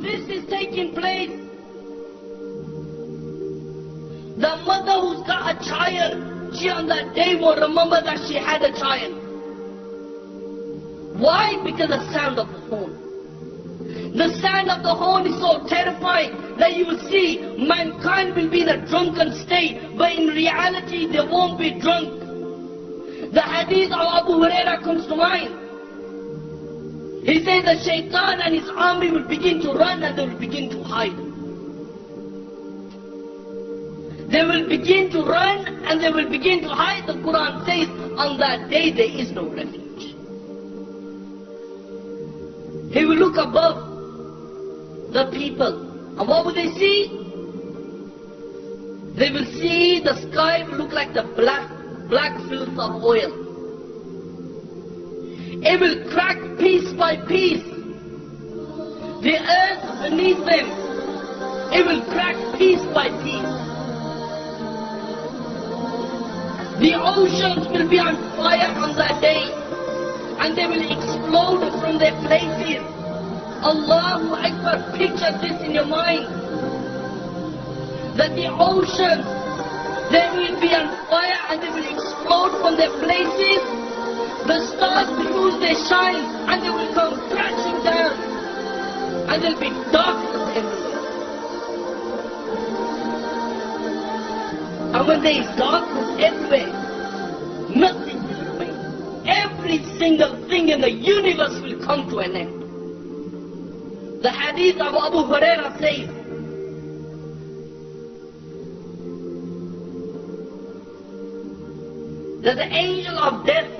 this is taking place, the mother who's got a child, she on that day will remember that she had a child. Why? Because the sound of the horn. The sound of the horn is so terrifying that you will see mankind will be in a drunken state, but in reality they won't be drunk. The hadith of Abu Huraira comes to mind. He says the shaitan and his army will begin to run and they will begin to hide. They will begin to run and they will begin to hide. The Quran says on that day there is no refuge. He will look above the people. And what will they see? They will see the sky will look like the black filth of oil. It will crack piece by piece. The earth beneath them, it will crack piece by piece. The oceans will be on fire on that day, and they will explode from their places. Allahu Akbar, picture this in your mind. That the oceans, they will be on fire and they will explode from their places. The stars will lose their shine and they will come crashing down. And there will be darkness everywhere. And when there is darkness everywhere, nothing will remain. Every single thing in the universe will come to an end. The hadith of Abu Huraira says, that the angel of death,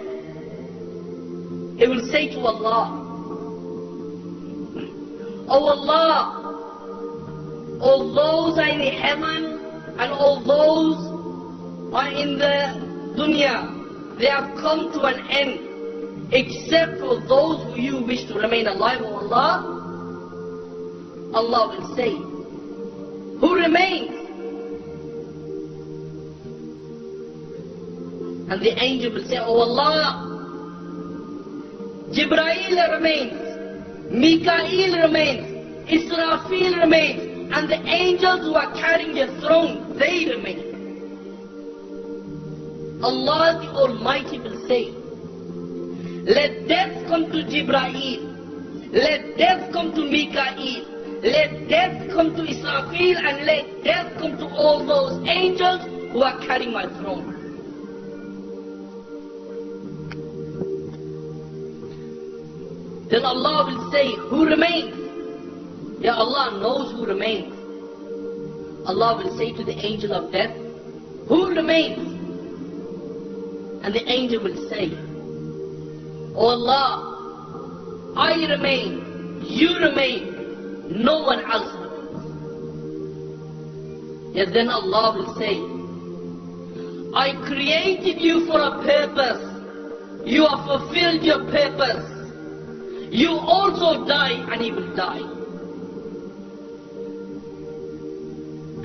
he will say to Allah, "Oh Allah, all those are in heaven and all those are in the dunya, they have come to an end, except for those who you wish to remain alive, O Allah." Allah will say, "Who remains?" And the angel will say, "Oh Allah, Jibreel remains, Mikael remains, Israfil remains, and the angels who are carrying your throne, they remain." Allah the Almighty will say, "Let death come to Jibreel, let death come to Mikael, let death come to Israfil, and let death come to all those angels who are carrying my throne." Then Allah will say, "Who remains?" Yeah, Allah knows who remains. Allah will say to the angel of death, "Who remains?" And the angel will say, "Oh Allah, I remain, you remain, no one else remains." Yes, then Allah will say, "I created you for a purpose. You have fulfilled your purpose. You also die and he will die."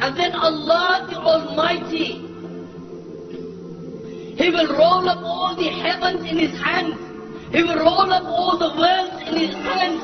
And then Allah the Almighty, He will roll up all the heavens in His hands. He will roll up all the worlds in His hands.